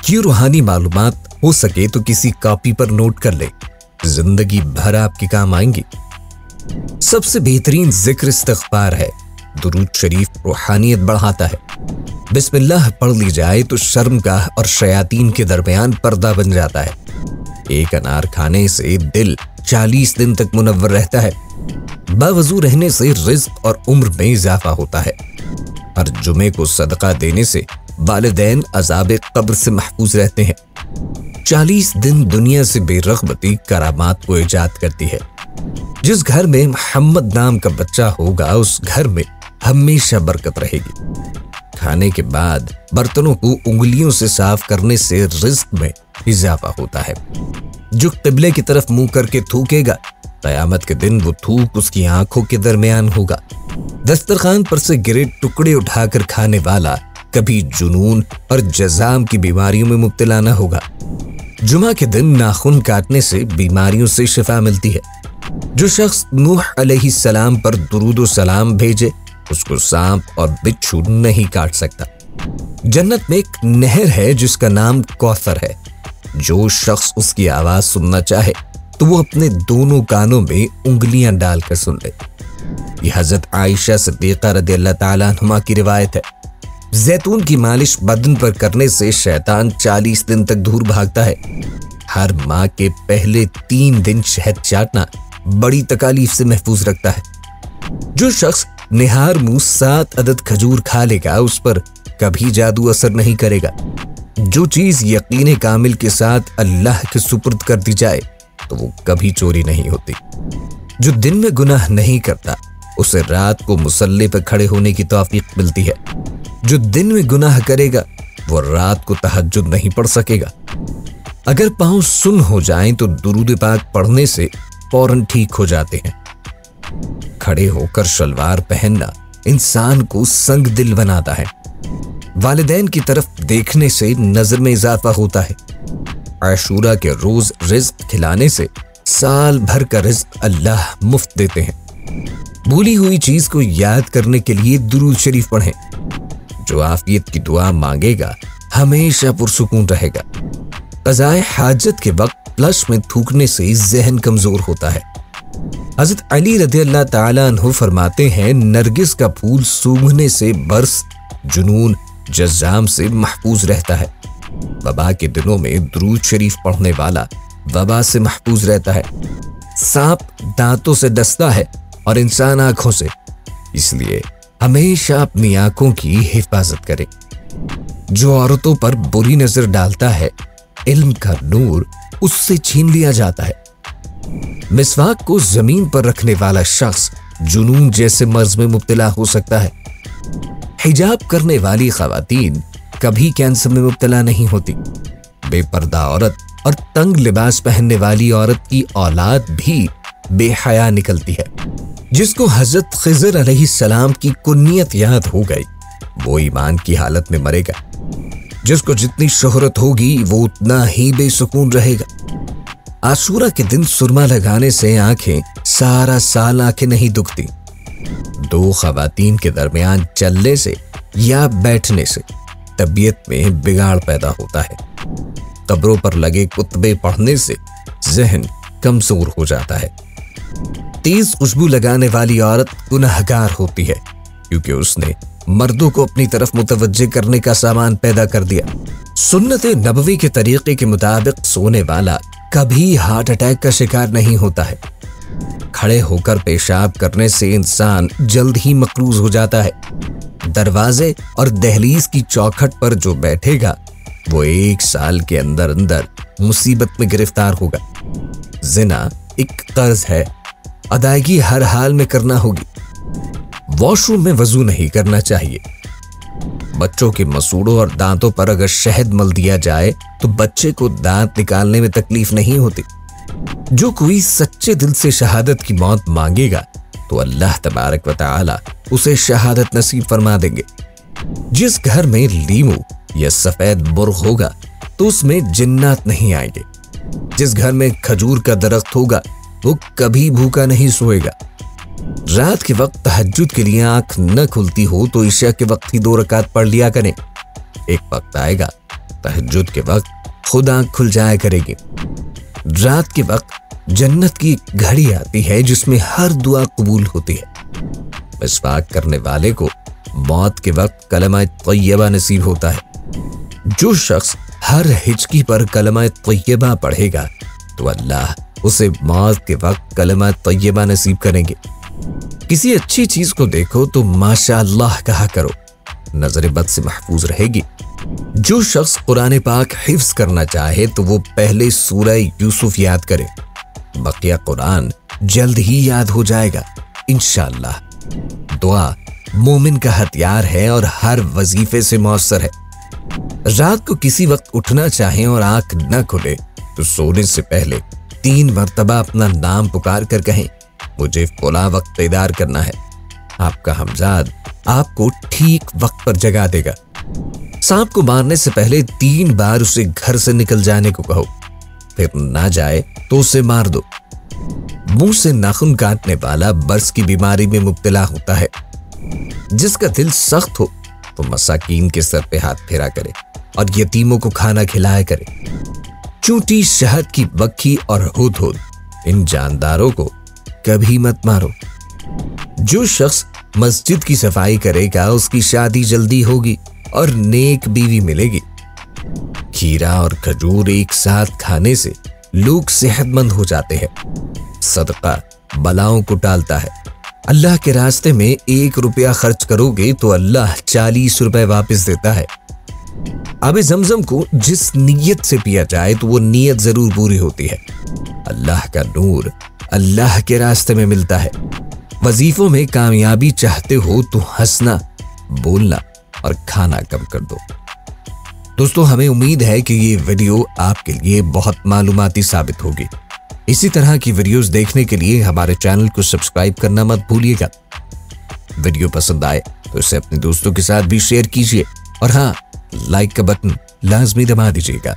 ये रूहानी मालूमात हो सके तो किसी कॉपी पर नोट कर ले, जिंदगी भर आपके काम आएंगी। सबसे बेहतरीन जिक्र इस्तिग़फ़ार है। दुरूद शरीफ रूहानियत बढ़ाता है। बिस्मिल्लाह पढ़ ली जाए तो शर्मगाह और शयातीन के दरमियान पर्दा बन जाता है। एक अनार खाने से दिल 40 दिन तक मुनव्वर रहता है। बावजू रहने से रिज़्क़ और उम्र में इजाफा होता है। हर जुमे को सदका देने से वालिदैन अज़ाब कब्र से महफूज रहते हैं। 40 दिन दुनिया से बेरग़बती करामात को ईजाद करती है। जिस घर में मोहम्मद नाम का बच्चा होगा उस घर में हमेशा बरकत रहेगी। खाने के बाद बर्तनों को उंगलियों से साफ करने से रिज़्क़ में इजाफा होता है। जो क़िबले की तरफ मुंह करके थूकेगा, क़यामत के दिन वो थूक उसकी आंखों के दरमियान होगा। दस्तरखान पर से गिरे टुकड़े उठाकर खाने वाला कभी जुनून और जज़ाम की बीमारियों में मुब्तला न होगा। जुमा के दिन नाखून काटने से बीमारियों से शिफा मिलती है। जो शख्स नूह अलैहिस्सलाम पर दुरूद व सलाम भेजे उसको सांप और बिच्छू नहीं काट सकता। जन्नत में एक नहर है जिसका नाम कौसर है। जो शख्स उसकी आवाज सुनना चाहे तो वो अपने दोनों कानों में उंगलियां डालकर सुन ले। यह हजरत आयशा सिद्दीक़ा रज़ियल्लाहु ताला अन्हा की रिवायत है। जैतून की मालिश बदन पर करने से शैतान 40 दिन तक दूर भागता है। हर माह के पहले 3 दिन शहद चाटना बड़ी तकालीफ से महफूज रखता है। जो शख्स निहार मुंह 7 अदद खजूर खा लेगा उस पर कभी जादू असर नहीं करेगा। जो चीज यकीन कामिल के साथ अल्लाह के सुपुर्द कर दी जाए तो वो कभी चोरी नहीं होती। जो दिन में गुनाह नहीं करता उसे रात को मुसल्ले पर खड़े होने की तौफीक मिलती है। जो दिन में गुनाह करेगा वो रात को तहज्जुद नहीं पढ़ सकेगा। अगर पांव सुन हो जाएं तो दुरूद पाक पढ़ने से फौरन ठीक हो जाते हैं। खड़े होकर शलवार पहनना इंसान को संग दिल बनाता है। वालिदैन की तरफ देखने से नजर में इजाफा होता है। आशूरा के रोज रिज़्क़ खिलाने से साल भर का रिज़्क़ अल्लाह मुफ्त देते हैं। भूली हुई चीज को याद करने के लिए दुरूद शरीफ पढ़ें। जो आफियत की दुआ मांगेगा हमेशा पुरसुकून रहेगा। क़ज़ाए हाजत के वक्त फ्लश में थूकने से ज़हन कमजोर होता है। हज़रत अली रज़ियल्लाहु ताला अन्हु फरमाते हैं, नरगिस का फूल सूंघने से बर्स, जुनून, जज़ाम से महफूज रहता है। वबा के दिनों में दुरूद शरीफ पढ़ने वाला वबा से महफूज रहता है। सांप दांतों से डसता है और इंसान आंखों से, इसलिए हमेशा अपनी आंखों की हिफाजत करें। जो औरतों पर बुरी नजर डालता है इल्म का नूर उससे छीन लिया जाता है। मिसवाक को जमीन पर रखने वाला शख्स जुनून जैसे मर्ज में मुब्तला हो सकता है। हिजाब करने वाली खवातीन कभी कैंसर में मुब्तला नहीं होती। बेपर्दा औरत और तंग लिबास पहनने वाली औरत की औलाद भी बेहया निकलती है। जिसको हजरत खिज़र अलैहिस्सलाम की कुन्नियत याद हो गई वो ईमान की हालत में मरेगा। जिसको जितनी शोहरत होगी वो उतना ही बेसुकून रहेगा। आशूरा के दिन सुरमा लगाने से आंखें सारा साल आंखें नहीं दुखती। 2 खवातीन के दरमियान चलने से या बैठने से तबीयत में बिगाड़ पैदा होता है। कब्रों पर लगे कुतबे पढ़ने से जहन कमजोर हो जाता है। तेज खुशबू लगाने वाली औरत गुनहगार होती है क्योंकि उसने मर्दों को अपनी तरफ मुतवज्जे करने का सामान पैदा कर दिया। सुन्नत नबवी के तरीके के मुताबिक सोने वाला कभी हार्ट अटैक का शिकार नहीं होता है। खड़े होकर पेशाब करने से इंसान जल्द ही मकरूज हो जाता है। दरवाजे और दहलीज की चौखट पर जो बैठेगा वो 1 साल के अंदर अंदर मुसीबत में गिरफ्तार होगा। जिना एक कर्ज है, अदायगी हर हाल में करना होगी। वॉशरूम में वजू नहीं करना चाहिए। बच्चों के मसूड़ों और दांतों पर अगर शहद मल दिया जाए तो बच्चे को दांत निकालने में तकलीफ नहीं होती। जो कोई सच्चे दिल से शहादत की मौत मांगेगा तो अल्लाह तबारक व तआला उसे शहादत नसीब फरमा देंगे। जिस घर में लीमू या सफेद बुर्ग होगा तो उसमें जिन्नात नहीं आएंगे। जिस घर में खजूर का दरख्त होगा वो कभी भूखा नहीं सोएगा। रात के वक्त तहज्जुद के लिए आंख न खुलती हो तो ईशा के वक्त ही 2 रकात पढ़ लिया करें। एक वक्त आएगा तहज्जुद के वक्त खुद आंख खुल जाया करेगी। रात के वक्त जन्नत की घड़ी आती है जिसमें हर दुआ कबूल होती है। मिसवाक करने वाले को मौत के वक्त कलमा तय्यबा नसीब होता है। जो शख्स हर हिचकी पर कलमा तय्यबा पढ़ेगा तो अल्लाह उसे मौत के वक्त कलमा तय्यबा नसीब करेंगे। किसी अच्छी चीज को देखो तो माशाअल्लाह कहा करो, नजर बद से महफूज रहेगी। जो शख्स कुरान पाक हिफ्ज करना चाहे तो वो पहले सूरह यूसुफ याद करे, बकिया कुरान जल्द ही याद हो जाएगा इंशाअल्लाह। दुआ मोमिन का हथियार है और हर वजीफे से मौसर है। रात को किसी वक्त उठना चाहे और आंख न खुले तो सोने से पहले 3 मर्तबा अपना नाम पुकार कर कहें, मुझे फला वक्त बेदार करना है। आपका हमजाद आपको ठीक वक्त पर जगा देगा। सांप को मारने से पहले 3 बार उसे घर से निकल जाने को कहो, फिर ना जाए तो उसे मार दो। मुंह से नाखून काटने वाला बर्स की बीमारी में मुब्तला होता है। जिसका दिल सख्त हो तो मसाकीन के सर पे हाथ फेरा करे और यतीमों को खाना खिलाया करे। चूंटी, शहद की मक्खी और हुदहुद, इन जानदारों को कभी मत मारो। जो शख्स मस्जिद की सफाई करेगा उसकी शादी जल्दी होगी और नेक बीवी मिलेगी। खीरा और खजूर एक साथ खाने से लोग सेहतमंद हो जाते हैं। सदका बलाओं को टालता है। अल्लाह के रास्ते में 1 रुपया खर्च करोगे तो अल्लाह 40 रुपए वापस देता है। आबे ज़मज़म को जिस नीयत से पिया जाए तो वो नीयत जरूर पूरी होती है। अल्लाह का नूर अल्लाह के रास्ते में मिलता है। वजीफों में कामयाबी चाहते हो तो हंसना, बोलना और खाना कम कर दो। दोस्तों, हमें उम्मीद है कि ये वीडियो आपके लिए बहुत मालूमाती साबित होगी। इसी तरह की वीडियोस देखने के लिए हमारे चैनल को सब्सक्राइब करना मत भूलिएगा। वीडियो पसंद आए तो इसे अपने दोस्तों के साथ भी शेयर कीजिए और हाँ, लाइक का बटन लाजमी दबा दीजिएगा।